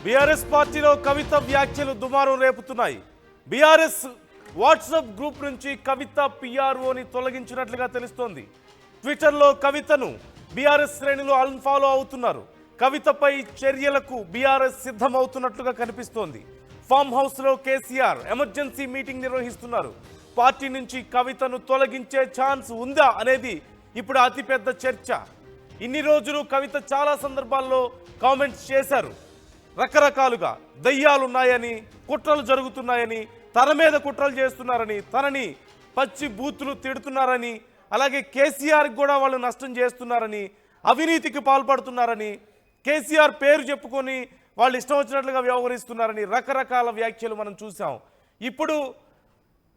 BRS పార్టీలో కవిత వ్యాఖ్యలు దుమారం రేపుతున్నాయి. బీఆర్ఎస్ వాట్సాప్ గ్రూప్ నుంచి కవిత పిఆర్ఓని తొలగించినట్లుగా తెలుస్తోంది. ట్విట్టర్లో కవితను బీఆర్ఎస్ శ్రేణులు అన్ఫాలో అవుతున్నారు. కవితపై చర్యలకు బీఆర్ఎస్ సిద్ధమవుతున్నట్లుగా కనిపిస్తోంది. ఫామ్ హౌస్లో కేసీఆర్ ఎమర్జెన్సీ మీటింగ్ నిర్వహిస్తున్నారు. పార్టీ నుంచి కవితను తొలగించే ఛాన్స్ ఉందా అనేది ఇప్పుడు అతిపెద్ద చర్చ. ఇన్ని రోజులు కవిత చాలా సందర్భాల్లో కామెంట్స్ చేశారు. రకరకాలుగా దయ్యాలున్నాయని, కుట్రలు జరుగుతున్నాయని, తన మీద కుట్రలు చేస్తున్నారని, తనని పచ్చి బూతులు తిడుతున్నారని, అలాగే కేసీఆర్కి కూడా వాళ్ళు నష్టం చేస్తున్నారని, అవినీతికి పాల్పడుతున్నారని, కేసీఆర్ పేరు చెప్పుకొని వాళ్ళు ఇష్టం వచ్చినట్లుగా వ్యవహరిస్తున్నారని రకరకాల వ్యాఖ్యలు మనం చూసాం. ఇప్పుడు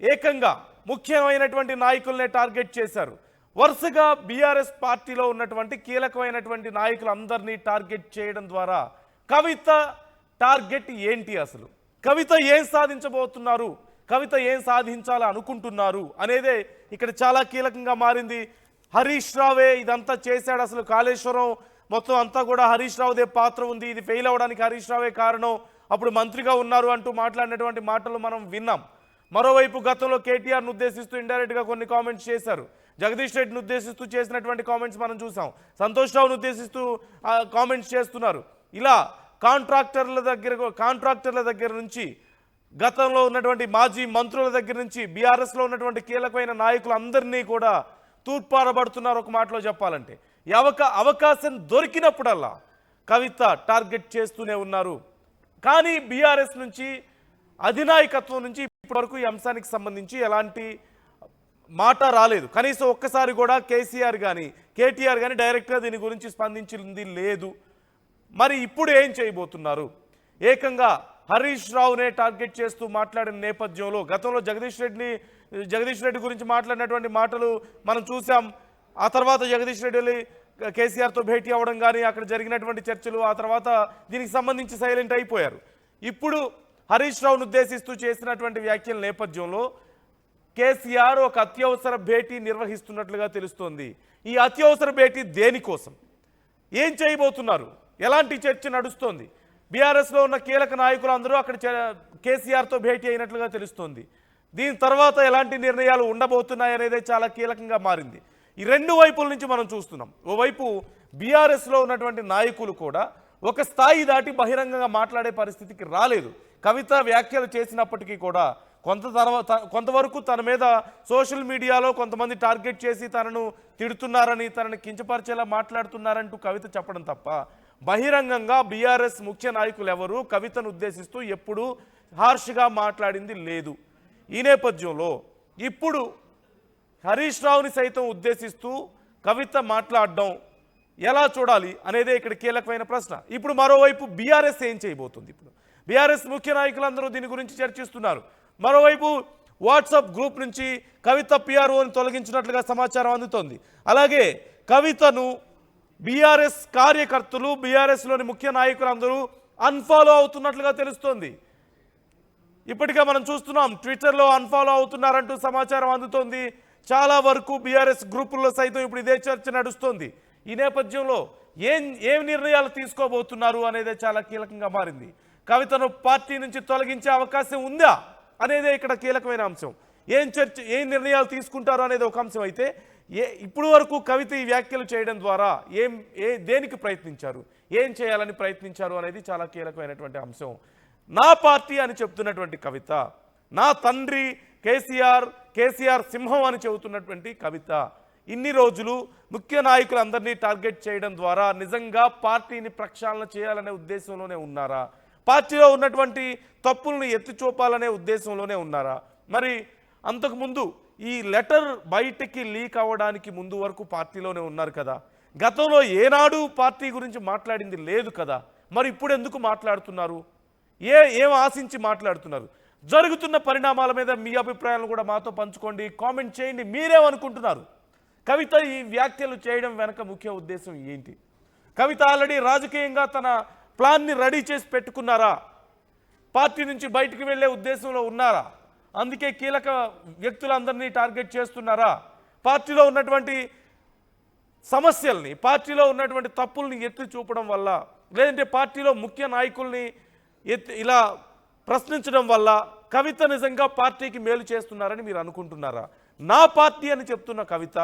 ఏకంగా ముఖ్యమైనటువంటి నాయకులనే టార్గెట్ చేశారు. వరుసగా బీఆర్ఎస్ పార్టీలో ఉన్నటువంటి కీలకమైనటువంటి నాయకులందరినీ టార్గెట్ చేయడం ద్వారా కవిత టార్గెట్ ఏంటి, అసలు కవిత ఏం సాధించబోతున్నారు, కవిత ఏం సాధించాలి అనుకుంటున్నారు అనేదే ఇక్కడ చాలా కీలకంగా మారింది. హరీష్ రావే ఇదంతా చేశాడు, అసలు కాళేశ్వరం మొత్తం అంతా కూడా హరీష్ రావుదే పాత్ర ఉంది, ఇది ఫెయిల్ అవ్వడానికి హరీష్ రావే కారణం, అప్పుడు మంత్రిగా ఉన్నారు అంటూ మాట్లాడినటువంటి మాటలు మనం విన్నాం. మరోవైపు గతంలో కేటీఆర్ను ఉద్దేశిస్తూ ఇండైరెక్ట్గా కొన్ని కామెంట్స్ చేశారు. జగదీష్ రెడ్డిని ఉద్దేశిస్తూ చేసినటువంటి కామెంట్స్ మనం చూసాం. సంతోష్ రావును ఉద్దేశిస్తూ కామెంట్స్ చేస్తున్నారు. ఇలా కాంట్రాక్టర్ల దగ్గర నుంచి, గతంలో ఉన్నటువంటి మాజీ మంత్రుల దగ్గర నుంచి, బీఆర్ఎస్లో ఉన్నటువంటి కీలకమైన నాయకులందరినీ కూడా తూర్పారబడుతున్నారు. ఒక మాటలో చెప్పాలంటే అవకాశం దొరికినప్పుడల్లా కవిత టార్గెట్ చేస్తూనే ఉన్నారు. కానీ బీఆర్ఎస్ నుంచి, అధినాయకత్వం నుంచి ఇప్పటివరకు ఈ అంశానికి సంబంధించి ఎలాంటి మాట రాలేదు. కనీసం ఒక్కసారి కూడా కేసీఆర్ కానీ కేటీఆర్ కానీ డైరెక్ట్గా దీని గురించి స్పందించింది లేదు. మరి ఇప్పుడు ఏం చేయబోతున్నారు? ఏకంగా హరీష్ రావునే టార్గెట్ చేస్తూ మాట్లాడిన నేపథ్యంలో గతంలో జగదీష్ రెడ్డి గురించి మాట్లాడినటువంటి మాటలు మనం చూసాం. ఆ తర్వాత జగదీష్ రెడ్డి కేసీఆర్తో భేటీ అవ్వడం కానీ, అక్కడ జరిగినటువంటి చర్చలు, ఆ తర్వాత దీనికి సంబంధించి సైలెంట్ అయిపోయారు. ఇప్పుడు హరీష్ రావును ఉద్దేశిస్తూ చేసినటువంటి వ్యాఖ్యల నేపథ్యంలో కేసీఆర్ ఒక అత్యవసర భేటీ నిర్వహిస్తున్నట్లుగా తెలుస్తోంది. ఈ అత్యవసర భేటీ దేనికోసం, ఏం చేయబోతున్నారు, ఎలాంటి చర్చ నడుస్తోంది? బీఆర్ఎస్లో ఉన్న కీలక నాయకులు అందరూ అక్కడ కేసీఆర్తో భేటీ అయినట్లుగా తెలుస్తోంది. దీని తర్వాత ఎలాంటి నిర్ణయాలు ఉండబోతున్నాయనేదే చాలా కీలకంగా మారింది. ఈ రెండు వైపుల నుంచి మనం చూస్తున్నాం. ఓవైపు బీఆర్ఎస్లో ఉన్నటువంటి నాయకులు కూడా ఒక స్థాయి దాటి బహిరంగంగా మాట్లాడే పరిస్థితికి రాలేదు. కవిత వ్యాఖ్యలు చేసినప్పటికీ కూడా కొంతవరకు తన మీద సోషల్ మీడియాలో కొంతమంది టార్గెట్ చేసి తనను తిడుతున్నారని, తనని కించపరిచేలా మాట్లాడుతున్నారంటూ కవిత చెప్పడం తప్ప బహిరంగంగా బీఆర్ఎస్ ముఖ్య నాయకులు ఎవరు కవితను ఉద్దేశిస్తూ ఎప్పుడూ హార్ష్గా మాట్లాడింది లేదు. ఈ నేపథ్యంలో ఇప్పుడు హరీష్ రావుని సైతం ఉద్దేశిస్తూ కవిత మాట్లాడడం ఎలా చూడాలి అనేదే ఇక్కడ కీలకమైన ప్రశ్న. ఇప్పుడు మరోవైపు బీఆర్ఎస్ ఏం చేయబోతుంది? ఇప్పుడు బీఆర్ఎస్ ముఖ్య నాయకులందరూ దీని గురించి చర్చిస్తున్నారు. మరోవైపు వాట్సాప్ గ్రూప్ నుంచి కవిత పిఆర్ఓని తొలగించినట్లుగా సమాచారం అందుతోంది. అలాగే కవితను బీఆర్ఎస్ కార్యకర్తలు, బీఆర్ఎస్లోని ముఖ్య నాయకులందరూ అన్ఫాలో అవుతున్నట్లుగా తెలుస్తోంది. ఇప్పటికే మనం చూస్తున్నాం, ట్విట్టర్లో అన్ఫాలో అవుతున్నారంటూ సమాచారం అందుతోంది. చాలా వరకు బీఆర్ఎస్ గ్రూపుల్లో సైతం ఇప్పుడు ఇదే చర్చ నడుస్తోంది. ఈ నేపథ్యంలో ఏం నిర్ణయాలు తీసుకోబోతున్నారు అనేదే చాలా కీలకంగా మారింది. కవితను పార్టీ నుంచి తొలగించే అవకాశం ఉందా అనేదే ఇక్కడ కీలకమైన అంశం. ఏం నిర్ణయాలు తీసుకుంటారు అనేది ఒక అంశం అయితే, ఇప్పుడు వరకు కవిత ఈ వ్యాఖ్యలు చేయడం ద్వారా దేనికి ప్రయత్నించారు, ఏం చేయాలని ప్రయత్నించారు అనేది చాలా కీలకమైనటువంటి అంశం. నా పార్టీ అని చెప్తున్నటువంటి కవిత, నా తండ్రి కేసీఆర్ సింహం అని చెబుతున్నటువంటి కవిత, ఇన్ని రోజులు ముఖ్య నాయకులందరినీ టార్గెట్ చేయడం ద్వారా నిజంగా పార్టీని ప్రక్షాళన చేయాలనే ఉద్దేశంలోనే ఉన్నారా? పార్టీలో ఉన్నటువంటి తప్పులను ఎత్తి చూపాలనే ఉద్దేశంలోనే ఉన్నారా? మరి అంతకుముందు ఈ లెటర్ బయటికి లీక్ అవ్వడానికి ముందు వరకు పార్టీలోనే ఉన్నారు కదా. గతంలో ఏనాడు పార్టీ గురించి మాట్లాడింది లేదు కదా. మరి ఇప్పుడు ఎందుకు మాట్లాడుతున్నారు? ఏం ఆశించి మాట్లాడుతున్నారు? జరుగుతున్న పరిణామాల మీద మీ అభిప్రాయాలను కూడా మాతో పంచుకోండి, కామెంట్ చేయండి. మీరేమనుకుంటున్నారు? కవిత ఈ వ్యాఖ్యలు చేయడం వెనక ముఖ్య ఉద్దేశం ఏంటి? కవిత ఆల్రెడీ రాజకీయంగా తన ప్లాన్ని రెడీ చేసి పెట్టుకున్నారా? పార్టీ నుంచి బయటికి వెళ్ళే ఉద్దేశంలో ఉన్నారా? అందుకే కీలక వ్యక్తులందరినీ టార్గెట్ చేస్తున్నారా? పార్టీలో ఉన్నటువంటి సమస్యల్ని, పార్టీలో ఉన్నటువంటి తప్పుల్ని ఎత్తి చూపడం వల్ల, లేదంటే పార్టీలో ముఖ్య నాయకుల్ని ఇలా ప్రశ్నించడం వల్ల కవిత నిజంగా పార్టీకి మేలు చేస్తున్నారని మీరు అనుకుంటున్నారా? నా పార్టీ అని చెప్తున్న కవిత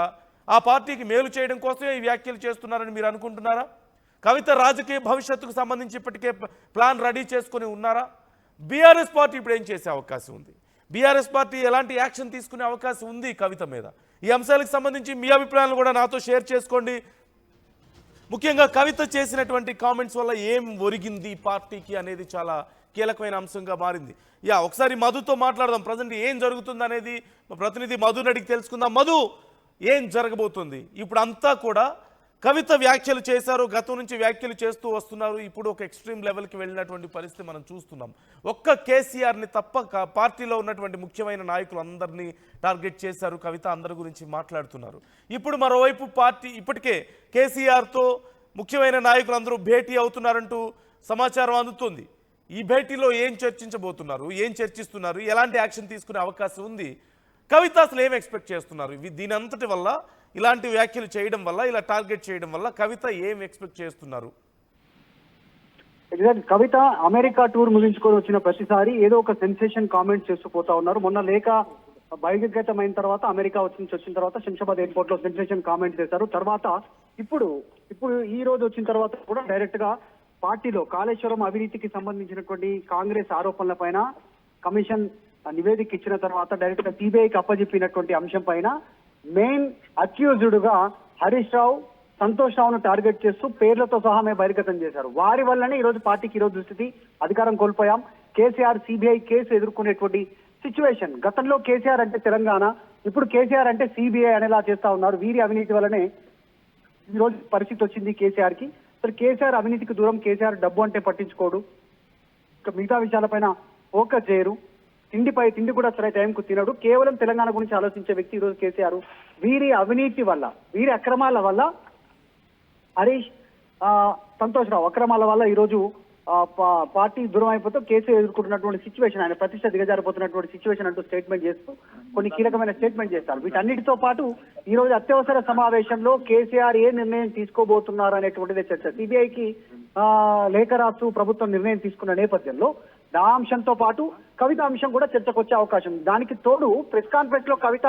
ఆ పార్టీకి మేలు చేయడం కోసమే ఈ వ్యాఖ్యలు చేస్తున్నారని మీరు అనుకుంటున్నారా? కవిత రాజకీయ భవిష్యత్తుకు సంబంధించి ఇప్పటికే ప్లాన్ రెడీ చేసుకుని ఉన్నారా? బీఆర్ఎస్ పార్టీ ఇప్పుడు ఏం చేసే అవకాశం ఉంది? బీఆర్ఎస్ పార్టీ ఎలాంటి యాక్షన్ తీసుకునే అవకాశం ఉంది కవిత మీద? ఈ అంశాలకు సంబంధించి మీ అభిప్రాయాలను కూడా నాతో షేర్ చేసుకోండి. ముఖ్యంగా కవిత చేసినటువంటి కామెంట్స్ వల్ల ఏం ఒరిగింది పార్టీకి అనేది చాలా కీలకమైన అంశంగా మారింది. ఒకసారి మధుతో మాట్లాడదాం. ప్రజెంట్ ఏం జరుగుతుంది అనేది మా ప్రతినిధి మధుని అడిగి తెలుసుకుందాం. మధు, ఏం జరగబోతుంది? ఇప్పుడు అంతా కూడా కవిత వ్యాఖ్యలు చేశారు, గతం నుంచి వ్యాఖ్యలు చేస్తూ వస్తున్నారు. ఇప్పుడు ఒక ఎక్స్ట్రీమ్ లెవెల్కి వెళ్ళినటువంటి పరిస్థితి మనం చూస్తున్నాం. ఒక్క కేసీఆర్ని తప్ప పార్టీలో ఉన్నటువంటి ముఖ్యమైన నాయకులు అందరినీ టార్గెట్ చేశారు. కవిత అందరి గురించి మాట్లాడుతున్నారు. ఇప్పుడు మరోవైపు పార్టీ ఇప్పటికే కేసీఆర్తో ముఖ్యమైన నాయకులు అందరూ భేటీ అవుతున్నారంటూ సమాచారం అందుతుంది. ఈ భేటీలో ఏం చర్చించబోతున్నారు, ఏం చర్చిస్తున్నారు, ఎలాంటి యాక్షన్ తీసుకునే అవకాశం ఉంది, కవిత అసలు ఏం ఎక్స్పెక్ట్ చేస్తున్నారు? దీని అంతటి వల్ల, ఇలాంటి వ్యాఖ్యలు చేయడం వల్ల, ఇలా టార్గెట్ చేయడం వల్ల కవిత ఏం ఎక్స్పెక్ట్ చేస్తున్నారు? కవిత అమెరికా టూర్ ముగించుకొని వచ్చిన ప్రతిసారి ఏదో ఒక సెన్సేషన్ కామెంట్స్ చేస్తూ పోతా ఉన్నారు. మొన్న లేఖ బహిర్గతమైన తర్వాత అమెరికా వచ్చిన తర్వాత శంషాబాద్ ఎయిర్పోర్ట్ లో సెన్సేషన్ కామెంట్స్ చేశారు. తర్వాత ఇప్పుడు ఈ రోజు వచ్చిన తర్వాత కూడా డైరెక్ట్ గా పార్టీలో కాళేశ్వరం అవినీతికి సంబంధించినటువంటి కాంగ్రెస్ ఆరోపణల పైన కమిషన్ నివేదిక ఇచ్చిన తర్వాత డైరెక్ట్ గా సిబిఐకి అప్పజెప్పినటువంటి అంశం పైన మెయిన్ అక్యూజ్డ్ గా హరీష్ రావు, సంతోష్ రావును టార్గెట్ చేస్తూ పేర్లతో సహా మేము బహిర్గతం చేశారు. వారి వల్లనే ఈ రోజు పార్టీకి ఈ రోజు దుస్థితి, అధికారం కోల్పోయాం. కేసీఆర్ సిబిఐ కేసు ఎదుర్కొనేటువంటి సిచ్యువేషన్. గతంలో కేసీఆర్ అంటే తెలంగాణ, ఇప్పుడు కేసీఆర్ అంటే సిబిఐ అనేలా చేస్తా ఉన్నారు. వీరి అవినీతి వల్లనే ఈ రోజు పరిస్థితి వచ్చింది కేసీఆర్ కి. అసలు కేసీఆర్ అవినీతికి దూరం, కేసీఆర్ డబ్బు అంటే పట్టించుకోడు, మిగతా విషయాలపైన ఫోకస్ చేయరు, తిండి కూడా సరే టైంకు తినడు, కేవలం తెలంగాణ గురించి ఆలోచించే వ్యక్తి ఈ రోజు కేసీఆర్. వీరి అవినీతి వల్ల, వీరి అక్రమాల వల్ల, హరీష్ సంతోష్ రావు అక్రమాల వల్ల ఈ రోజు పార్టీ దూరం అయిపోతూ కేసీఆర్ ఎదుర్కొంటున్నటువంటి సిచ్యువేషన్, ఆయన ప్రతిష్ట దిగజారిపోతున్నటువంటి సిచ్యువేషన్ అంటూ స్టేట్మెంట్ చేస్తూ కొన్ని కీలకమైన స్టేట్మెంట్ చేస్తారు. వీటన్నిటితో పాటు ఈ రోజు అత్యవసర సమావేశంలో కేసీఆర్ ఏ నిర్ణయం తీసుకోబోతున్నారు అనేటువంటిదే చర్చ. సిబిఐకి లేఖ రాస్తూ ప్రభుత్వం నిర్ణయం తీసుకున్న నేపథ్యంలో ఆ అంశంతో పాటు కవిత అంశం కూడా చర్చకు వచ్చే అవకాశం ఉంది. దానికి తోడు ప్రెస్ కాన్ఫరెన్స్ లో కవిత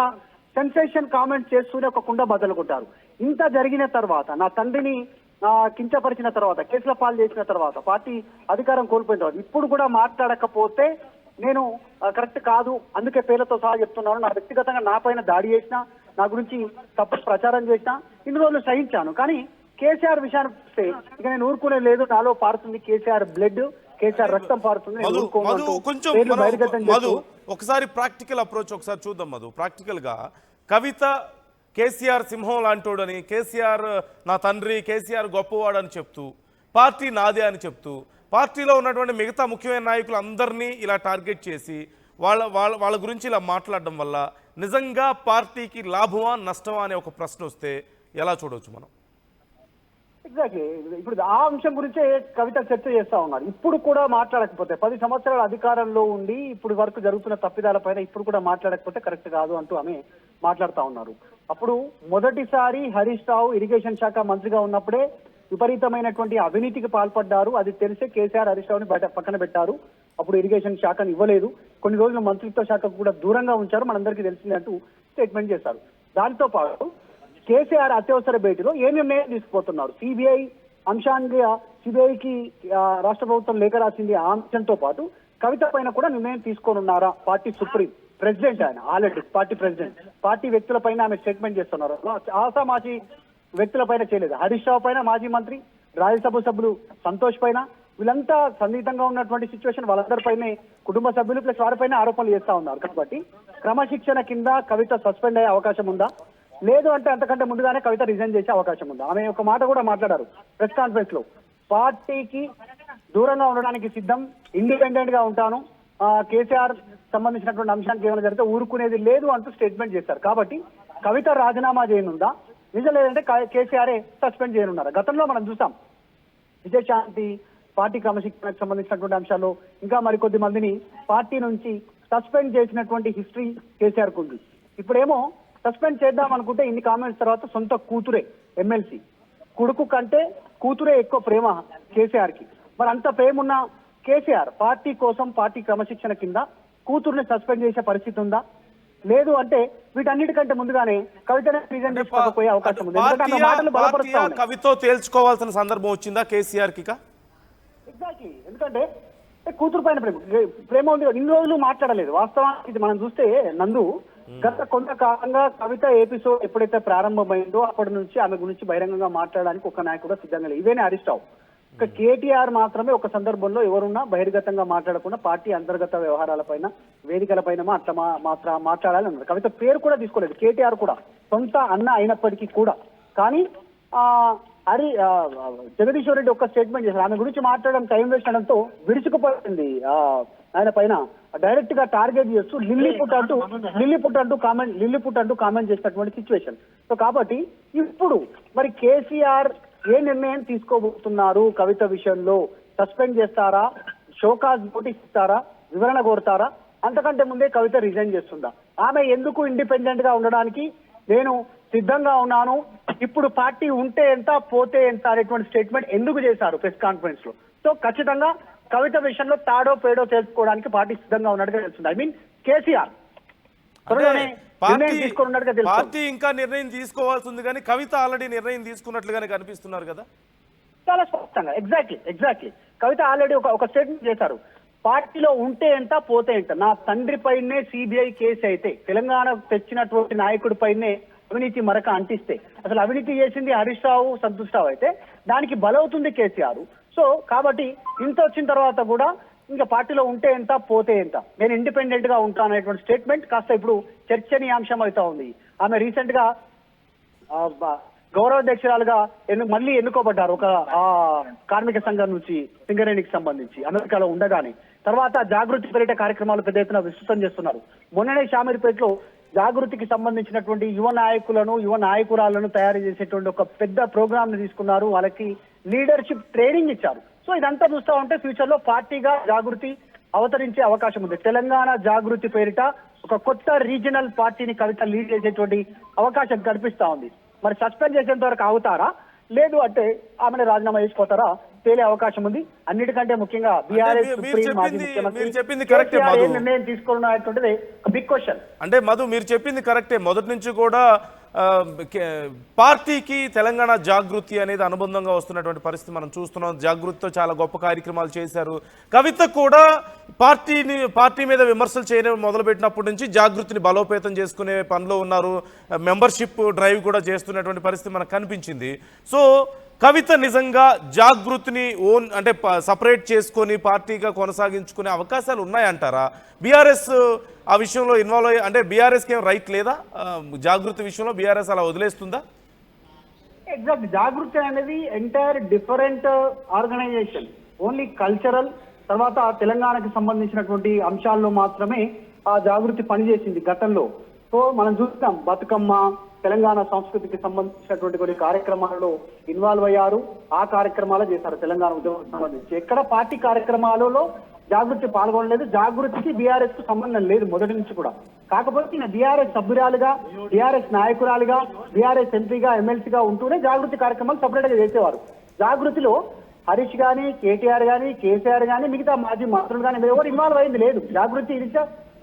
సెన్సేషన్ కామెంట్స్ చేస్తూనే ఒక కుండ బద్దలుకుంటారు. ఇంత జరిగిన తర్వాత, నా తండ్రిని కించపరిచిన తర్వాత, కేసుల పాలు చేసిన తర్వాత, పార్టీ అధికారం కోల్పోయిన తర్వాత ఇప్పుడు కూడా మాట్లాడకపోతే నేను కరెక్ట్ కాదు, అందుకే పేర్లతో సహా చెప్తున్నాను. నా వ్యక్తిగతంగా నా పైన దాడి చేసినా, నా గురించి తప్పు ప్రచారం చేసినా ఇన్ని రోజులు సహించాను. కానీ కేసీఆర్ విషయాన్ని వస్తే ఇక నేను ఊరుకునే లేదు, నాలో పారుతుంది కేసీఆర్ బ్లడ్, కేసీఆర్ రక్తం పారుతుంది. ఒకసారి ప్రాక్టికల్ అప్రోచ్ ఒకసారి చూద్దాం మధు. ప్రాక్టికల్ గా కవిత కేసీఆర్ సింహం లాంటోడని, కేసీఆర్ నా తండ్రి, కేసీఆర్ గొప్పవాడు అని చెప్తూ, పార్టీ నాదే అని చెప్తూ, పార్టీలో ఉన్నటువంటి మిగతా ముఖ్యమైన నాయకులు అందరినీ ఇలా టార్గెట్ చేసి వాళ్ళ గురించి ఇలా మాట్లాడడం వల్ల నిజంగా పార్టీకి లాభమా నష్టమా అనే ఒక ప్రశ్న వస్తే ఎలా చూడవచ్చు మనం? ఎగ్జాక్ట్లీ. ఇప్పుడు ఆ అంశం గురించే కవిత చర్చ చేస్తా ఉన్నారు. ఇప్పుడు కూడా మాట్లాడకపోతే, 10 సంవత్సరాల అధికారంలో ఉండి ఇప్పుడు వరకు జరుగుతున్న తప్పిదాల పైన ఇప్పుడు కూడా మాట్లాడకపోతే కరెక్ట్ కాదు అంటూ ఆమె మాట్లాడుతా ఉన్నారు. అప్పుడు మొదటిసారి హరీష్ రావు ఇరిగేషన్ శాఖ మంత్రిగా ఉన్నప్పుడే విపరీతమైనటువంటి అవినీతికి పాల్పడ్డారు. అది తెలిసే కేసీఆర్ హరీష్ రావుని పక్కన పెట్టారు. అప్పుడు ఇరిగేషన్ శాఖను ఇవ్వలేదు, కొన్ని రోజులు మంత్రిత్వ శాఖకు కూడా దూరంగా ఉంచారు, మనందరికీ తెలిసింది అంటూ స్టేట్మెంట్ చేశారు. దాంతో పాటు కేసీఆర్ అత్యవసర భేటీలో ఏ నిర్ణయం తీసుకుపోతున్నారు, సిబిఐ అంశాన్ని, సిబిఐకి రాష్ట్ర ప్రభుత్వం లేఖ రాసింది, ఆ అంశంతో పాటు కవిత పైన కూడా నిర్ణయం తీసుకోనున్నారా? పార్టీ సుప్రీం ప్రెసిడెంట్, ఆయన ఆల్రెడీ పార్టీ ప్రెసిడెంట్, పార్టీ వ్యక్తుల పైన ఆమె స్టేట్మెంట్ చేస్తున్నారు. ఆసామాజీ వ్యక్తుల పైన చేయలేదు. హరీష్ రావు పైన, మాజీ మంత్రి, రాజ్యసభ సభ్యులు సంతోష్ పైన, వీళ్ళంతా సన్నిహితంగా ఉన్నటువంటి సిచ్యువేషన్, వాళ్ళందరిపైనే కుటుంబ సభ్యులు ప్లస్ వారిపైన ఆరోపణలు చేస్తా ఉన్నారు. కాబట్టి క్రమశిక్షణ కింద కవిత సస్పెండ్ అయ్యే అవకాశం ఉందా? లేదు అంటే అంతకంటే ముందుగానే కవిత రిజైన్ చేసే అవకాశం ఉందా? ఆమె ఒక మాట కూడా మాట్లాడారు ప్రెస్ కాన్ఫరెన్స్ లో, పార్టీకి దూరంగా ఉండడానికి సిద్ధం, ఇండిపెండెంట్ గా ఉంటాను, కేసీఆర్ సంబంధించినటువంటి అంశానికి ఏమైనా జరిగితే ఊరుకునేది లేదు అంటూ స్టేట్మెంట్ చేశారు. కాబట్టి కవిత రాజీనామా చేయనుందా, నిజం లేదంటే కేసీఆర్ సస్పెండ్ చేయనున్నారా? గతంలో మనం చూసాం విజయశాంతి పార్టీ క్రమశిక్షణకు సంబంధించినటువంటి అంశాల్లో ఇంకా మరికొద్ది మందిని పార్టీ నుంచి సస్పెండ్ చేసినటువంటి హిస్టరీ కేసీఆర్ కు ఉంది. ఇప్పుడేమో సస్పెండ్ చేద్దాం అనుకుంటే ఇన్ని కామెంట్స్ తర్వాత సొంత కూతురే ఎమ్మెల్సీ, కొడుకు కంటే కూతురే ఎక్కువ ప్రేమ కేసీఆర్ కి. మరి అంత ప్రేమ ఉన్న కేసీఆర్ పార్టీ కోసం పార్టీ క్రమశిక్షణ కింద కూతుర్ని సస్పెండ్ చేసే పరిస్థితి ఉందా? లేదు అంటే వీటన్నిటికంటే ముందుగానే కవితను రీజన్ చేసుకోకపోయే అవకాశం ఉంది. ఎందుకంటే ఆమె మాటలు బలపరుస్తా ఉన్నాయి. కవితో తేల్చుకోవాల్సిన సందర్భం వచ్చిందా కేసీఆర్ కి? ఎగ్జాక్ట్లీ. ఎందుకంటే కూతురు పైన ప్రేమ ఉంది. ఇన్ని రోజులు మాట్లాడలేదు. వాస్తవానికి ఇది మనం చూస్తే నందు గత కొంతకాలంగా కవిత ఎపిసోడ్ ఎప్పుడైతే ప్రారంభమైందో అప్పటి నుంచి ఆమె గురించి బహిరంగంగా మాట్లాడడానికి ఒక నాయకుడు సిద్ధంగా లేదు. ఇవేనే హరీష్ రావు. ఇక కేటీఆర్ మాత్రమే ఒక సందర్భంలో ఎవరున్నా బహిర్గతంగా మాట్లాడకుండా పార్టీ అంతర్గత వ్యవహారాలపైన వేదికలపైన అట్లా మాట్లాడాలి అన్నారు. కవిత పేరు కూడా తీసుకోలేదు. కేటీఆర్ కూడా సొంత అన్న అయినప్పటికీ కూడా. కానీ జగదీశ్వర్ రెడ్డి ఒక స్టేట్మెంట్ చేశారు. ఆమె గురించి మాట్లాడడం టైం వేస్ట్ అవడంతో విరుచుకుపోయింది ఆయన పైన. డైరెక్ట్ గా టార్గెట్ చేస్తూ లిల్లీపుట్ అంటూ కామెంట్ చేసినటువంటి సిచ్యువేషన్. సో కాబట్టి ఇప్పుడు మరి కేసీఆర్ ఏ నిర్ణయం తీసుకోబోతున్నారు? కవిత విషయంలో సస్పెండ్ చేస్తారా, షోకాజ్ నోటీస్ ఇస్తారా, వివరణ కోరుతారా? అంతకంటే ముందే కవిత రిజైన్ చేస్తుందా? ఆమె ఎందుకు ఇండిపెండెంట్ గా ఉండడానికి నేను సిద్ధంగా ఉన్నాను, ఇప్పుడు పార్టీ ఉంటే ఎంత పోతే ఎంత అనేటువంటి స్టేట్మెంట్ ఎందుకు చేశారు ప్రెస్ కాన్ఫరెన్స్ లో? సో ఖచ్చితంగా కవిత విషయంలో తాడో పేడో తెలుసుకోవడానికి పార్టీ సిద్ధంగా ఉన్నట్టుగా తెలుస్తుంది. ఐ మీన్ కేసీఆర్ పార్టీ ఇంకా నిర్ణయం తీసుకోవాల్సి ఉంది, కానీ కవిత ఆల్రెడీ నిర్ణయం తీసుకున్నట్లుగానే కనిపిస్తున్నారు కదా చాలా స్పష్టంగా. ఎగ్జాక్ట్లీ కవిత ఆల్రెడీ ఒక స్టేట్మెంట్ చేశారు. పార్టీలో ఉంటే ఎంత పోతే ఎంత, నా తండ్రి పైనే సిబిఐ కేసు అయితే, తెలంగాణ తెచ్చినటువంటి నాయకుడి పైనే అవినీతి మరక అంటిస్తే, అసలు అవినీతి చేసింది హరీష్ రావు సంతోష్ రావు అయితే దానికి బలవుతుంది కేసీఆర్. సో కాబట్టి ఇంత వచ్చిన తర్వాత కూడా ఇంకా పార్టీలో ఉంటే ఎంత పోతే ఎంత, నేను ఇండిపెండెంట్ గా ఉంటాను అనేటువంటి స్టేట్మెంట్ కాస్త ఇప్పుడు చర్చనీయాంశం అవుతా ఉంది. ఆమె రీసెంట్ గా గౌరవాధ్యక్షురాలుగా మళ్ళీ ఎన్నుకోబడ్డారు ఒక కార్మిక సంఘం నుంచి సింగరేణికి సంబంధించి అమెరికాలో ఉండగానే. తర్వాత జాగృతి పేరిట కార్యక్రమాలు పెద్ద ఎత్తున విస్తృతం చేస్తున్నారు. మొన్ననే షామీర్పేటలో జాగృతికి సంబంధించినటువంటి యువ నాయకులను యువ నాయకురాలను తయారు చేసేటువంటి ఒక పెద్ద ప్రోగ్రామ్ ని తీసుకున్నారు. వాళ్ళకి లీడర్షిప్ ట్రైనింగ్ ఇచ్చారు. సో ఇదంతా చూస్తా ఉంటే ఫ్యూచర్ లో పార్టీగా జాగృతి అవతరించే అవకాశం ఉంది. తెలంగాణ జాగృతి పేరిట ఒక కొత్త రీజనల్ పార్టీని కవిత లీడ్ చేసేటువంటి అవకాశం కనిపిస్తా ఉంది. మరి సస్పెండ్ చేసేంత వరకు అవుతారా, లేదు అంటే ఆమెను రాజీనామా చేసిపోతారా తేలే అవకాశం ఉంది. అన్నిటికంటే ముఖ్యంగా బీఆర్ఎస్ సుప్రీం మాజీ ముఖ్యమంత్రి నిర్ణయం తీసుకోవాలనేటువంటిది బిగ్ క్వశ్చన్. అంటే మధు మీరు చెప్పింది కరెక్టే. మొదటి నుంచి కూడా పార్టీకి తెలంగాణ జాగృతి అనేది అనుబంధంగా వస్తున్నటువంటి పరిస్థితి మనం చూస్తున్నాం. జాగృతితో చాలా గొప్ప కార్యక్రమాలు చేశారు. కవిత కూడా పార్టీ మీద విమర్శలు చేయడం మొదలుపెట్టినప్పటి నుంచి జాగృతిని బలోపేతం చేసుకునే పనిలో ఉన్నారు. మెంబర్షిప్ డ్రైవ్ కూడా చేస్తున్నటువంటి పరిస్థితి మనకు కనిపించింది. సో కవిత నిజంగా జాగృతిని అంటే సపరేట్ చేసుకొని పార్టీగా కొనసాగించుకునే అవకాశాలు ఉన్నాయంటారా? బీఆర్ఎస్ ఆ విషయంలో ఇన్వాల్వ్ అయ్యి, అంటే బీఆర్ఎస్కి ఏం రైట్ లేదా జాగృతి విషయంలో? బీఆర్ఎస్ అలా వదిలేస్తుందా? ఎగ్జాక్ట్. జాగృతి అనేది entire different organization. Only cultural తర్వాత తెలంగాణకి సంబంధించినటువంటి అంశాల్లో మాత్రమే ఆ జాగృతి పనిచేసింది గతంలో. సో మనం చూస్తాం బతుకమ్మ, తెలంగాణ సంస్కృతికి సంబంధించినటువంటి కొన్ని కార్యక్రమాలలో ఇన్వాల్వ్ అయ్యారు. ఆ కార్యక్రమాలు చేశారు తెలంగాణ ఉద్యమం సంబంధించి. ఎక్కడ పార్టీ కార్యక్రమాలలో జాగృతి పాల్గొనలేదు. జాగృతికి బీఆర్ఎస్ కు సంబంధం లేదు మొదటి నుంచి కూడా. కాకపోతే ఈయన బీఆర్ఎస్ సభ్యురాలుగా, బీఆర్ఎస్ నాయకురాలుగా, బీఆర్ఎస్ ఎంపీగా, ఎమ్మెల్సీగా ఉంటూనే జాగృతి కార్యక్రమాలు సపరేట్ గా చేసేవారు. జాగృతిలో హరీష్ గాని, కేటీఆర్ గాని, కేసీఆర్ గాని, మిగతా మాజీ మంత్రులు గాని ఎవరు ఇన్వాల్వ్ అయింది లేదు. జాగృతి ఇది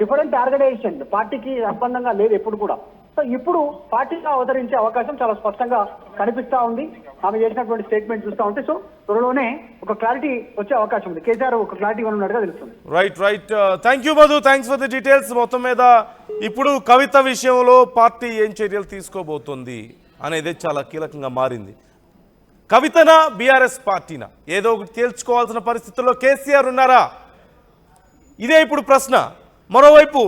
డిఫరెంట్ ఆర్గనైజేషన్, పార్టీకి సంబంధంగా లేదు ఎప్పుడు కూడా. సో ఇప్పుడు పార్టీగా అవతరించే అవకాశం చాలా స్పష్టంగా కనిపిస్తా ఉంది. ఆమె చేసినటువంటి స్టేట్మెంట్ చూస్తా ఉంటే. సో త్వరలోనే ఒక క్లారిటీ వచ్చే అవకాశం ఉంది. కేసీఆర్ ఒక క్లారిటీ ఉన్నట్టుగా తెలుస్తుంది. Right. Thank you Madhu, thanks for the details. మొత్తం మీద ఇప్పుడు కవిత విషయంలో పార్టీ ఏం చర్యలు తీసుకోబోతుంది అనేది చాలా కీలకంగా మారింది. కవితనా బీఆర్ఎస్ పార్టీనా ఏదో ఒకటి తేల్చుకోవాల్సిన పరిస్థితుల్లో కేసీఆర్ ఉన్నారా? ఇదే ఇప్పుడు ప్రశ్న. మరోవైపు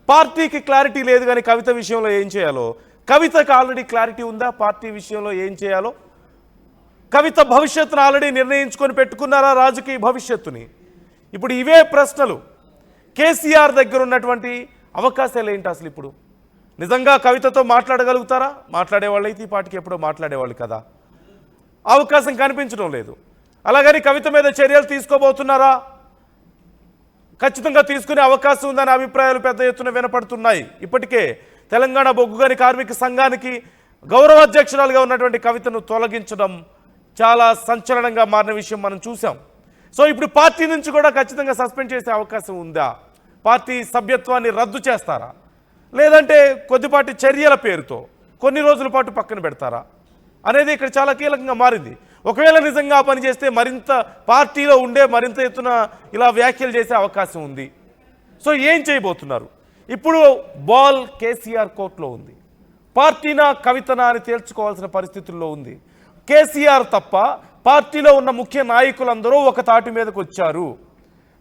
పార్టీకి క్లారిటీ లేదు, కానీ కవిత విషయంలో ఏం చేయాలో, కవితకు ఆల్రెడీ క్లారిటీ ఉందా పార్టీ విషయంలో ఏం చేయాలో? కవిత భవిష్యత్తును ఆల్రెడీ నిర్ణయించుకొని పెట్టుకున్నారా రాజకీయ భవిష్యత్తుని? ఇప్పుడు ఇవే ప్రశ్నలు. కేసీఆర్ దగ్గర ఉన్నటువంటి అవకాశాలు ఏంటి అసలు? ఇప్పుడు నిజంగా కవితతో మాట్లాడగలుగుతారా? మాట్లాడేవాళ్ళు అయితే ఈ పార్టీకి ఎప్పుడో మాట్లాడేవాళ్ళు కదా. అవకాశం కనిపించడం లేదు. అలాగని కవిత మీద చర్యలు తీసుకోబోతున్నారా? ఖచ్చితంగా తీసుకునే అవకాశం ఉందనే అభిప్రాయాలు పెద్ద ఎత్తున వినపడుతున్నాయి. ఇప్పటికే తెలంగాణ బొగ్గుగని కార్మిక సంఘానికి గౌరవాధ్యక్షురాలుగా ఉన్నటువంటి కవితను తొలగించడం చాలా సంచలనంగా మారిన విషయం మనం చూసాం. సో ఇప్పుడు పార్టీ నుంచి కూడా ఖచ్చితంగా సస్పెండ్ చేసే అవకాశం ఉందా? పార్టీ సభ్యత్వాన్ని రద్దు చేస్తారా, లేదంటే కొద్దిపాటి చర్యల పేరుతో కొన్ని రోజుల పాటు పక్కన పెడతారా అనేది ఇక్కడ చాలా కీలకంగా మారింది. ఒకవేళ నిజంగా పని చేస్తే మరింత పార్టీలో ఉండే మరింత ఎత్తున ఇలా వ్యాఖ్యలు చేసే అవకాశం ఉంది. సో ఏం చేయబోతున్నారు? ఇప్పుడు బాల్ కేసీఆర్ కోర్టులో ఉంది. పార్టీనా కవితనా అని తేల్చుకోవాల్సిన పరిస్థితుల్లో ఉంది. కేసీఆర్ తప్ప పార్టీలో ఉన్న ముఖ్య నాయకులందరూ ఒక తాటి మీదకు వచ్చారు.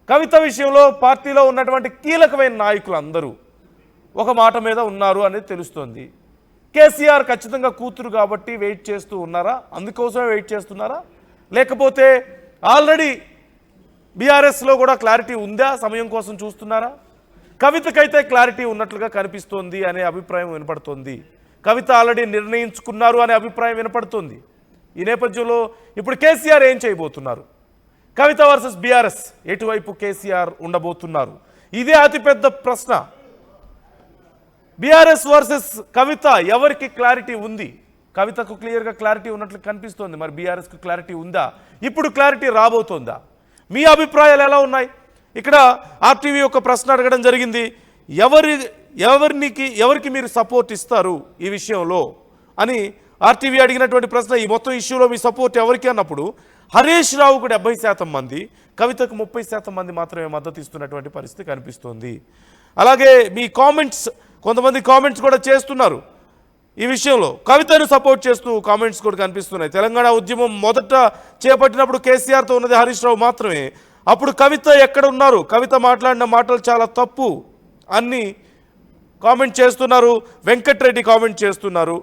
కవిత విషయంలో పార్టీలో ఉన్నటువంటి కీలకమైన నాయకులందరూ ఒక మాట మీద ఉన్నారు అనేది తెలుస్తోంది. కేసీఆర్ ఖచ్చితంగా కూతురు కాబట్టి వెయిట్ చేస్తూ ఉన్నారా? అందుకోసమే వెయిట్ చేస్తున్నారా? లేకపోతే ఆల్రెడీ బీఆర్ఎస్లో కూడా క్లారిటీ ఉందా, సమయం కోసం చూస్తున్నారా? కవితకైతే క్లారిటీ ఉన్నట్లుగా కనిపిస్తోంది అనే అభిప్రాయం వినపడుతోంది. కవిత ఆల్రెడీ నిర్ణయించుకున్నారు అనే అభిప్రాయం వినపడుతోంది. ఈ నేపథ్యంలో ఇప్పుడు కేసీఆర్ ఏం చేయబోతున్నారు? కవిత వర్సెస్ బీఆర్ఎస్, ఎటువైపు కేసీఆర్ ఉండబోతున్నారు? ఇదే అతిపెద్ద ప్రశ్న. బీఆర్ఎస్ వర్సెస్ కవిత, ఎవరికి క్లారిటీ ఉంది? కవితకు క్లియర్గా క్లారిటీ ఉన్నట్లు కనిపిస్తోంది. మరి బీఆర్ఎస్కు క్లారిటీ ఉందా? ఇప్పుడు క్లారిటీ రాబోతోందా? మీ అభిప్రాయాలు ఎలా ఉన్నాయి? ఇక్కడ ఆర్టీవీ ఒక ప్రశ్న అడగడం జరిగింది. ఎవరికి మీరు సపోర్ట్ ఇస్తారు ఈ విషయంలో అని ఆర్టీవీ అడిగినటువంటి ప్రశ్న. ఈ మొత్తం ఇష్యూలో మీ సపోర్ట్ ఎవరికి అన్నప్పుడు హరీష్ రావుకు 70% మంది, కవితకు 30% మంది మాత్రమే మద్దతు ఇస్తున్నటువంటి పరిస్థితి కనిపిస్తోంది. అలాగే మీ కామెంట్స్, కొంతమంది కామెంట్స్ కూడా చేస్తున్నారు ఈ విషయంలో. కవితను సపోర్ట్ చేస్తూ కామెంట్స్ కూడా కనిపిస్తున్నాయి. తెలంగాణ ఉద్యమం మొదట చేపట్టినప్పుడు కేసీఆర్తో ఉన్నది హరీష్ రావు మాత్రమే. అప్పుడు కవిత ఎక్కడ ఉన్నారు? కవిత మాట్లాడిన మాటలు చాలా తప్పు అన్ని కామెంట్ చేస్తున్నారు. వెంకట్రెడ్డి కామెంట్ చేస్తున్నారు,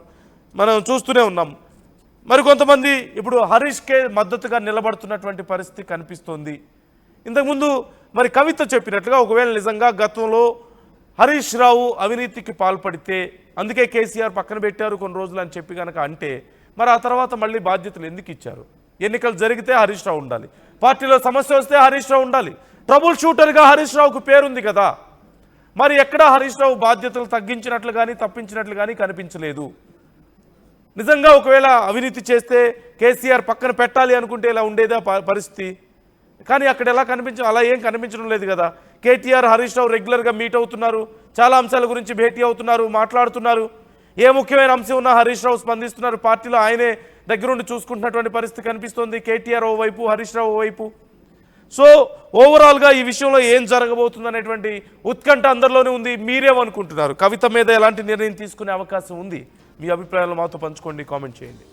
మనం చూస్తూనే ఉన్నాం. మరి కొంతమంది ఇప్పుడు హరీష్కే మద్దతుగా నిలబడుతున్నటువంటి పరిస్థితి కనిపిస్తోంది. ఇంతకుముందు మరి కవిత చెప్పినట్లుగా ఒకవేళ నిజంగా గతంలో హరీష్ రావు అవినీతికి పాల్పడితే అందుకే కేసీఆర్ పక్కన పెట్టారు కొన్ని రోజులు అని చెప్పి కనుక అంటే, మరి ఆ తర్వాత మళ్ళీ బాధ్యతలు ఎందుకు ఇచ్చారు? ఎన్నికలు జరిగితే హరీష్ రావు ఉండాలి, పార్టీలో సమస్య వస్తే హరీష్ రావు ఉండాలి. ట్రబుల్ షూటర్గా హరీష్ రావుకు పేరుంది కదా. మరి ఎక్కడ హరీష్ రావు బాధ్యతలు తగ్గించినట్లు కానీ తప్పించినట్లు కానీ కనిపించలేదు. నిజంగా ఒకవేళ అవినీతి చేస్తే కేసీఆర్ పక్కన పెట్టాలి అనుకుంటే ఇలా ఉండేదా పరిస్థితి? కానీ అక్కడ ఎలా అలా ఏం కనిపించడం లేదు కదా. కేటీఆర్ హరీష్ రావు రెగ్యులర్గా మీట్ అవుతున్నారు, చాలా అంశాల గురించి భేటీ అవుతున్నారు, మాట్లాడుతున్నారు. ఏ ముఖ్యమైన అంశం ఉన్నా హరీష్ రావు స్పందిస్తున్నారు. పార్టీలో ఆయనే దగ్గరుండి చూసుకుంటున్నటువంటి పరిస్థితి కనిపిస్తోంది. కేటీఆర్ ఓవైపు, హరీష్ రావు ఓవైపు. సో ఓవరాల్గా ఈ విషయంలో ఏం జరగబోతుంది అనేటువంటి ఉత్కంఠ అందరిలోనే ఉంది. మీరేమనుకుంటున్నారు? కవిత మీద ఎలాంటి నిర్ణయం తీసుకునే అవకాశం ఉంది? మీ అభిప్రాయాలు మాతో పంచుకోండి, కామెంట్ చేయండి.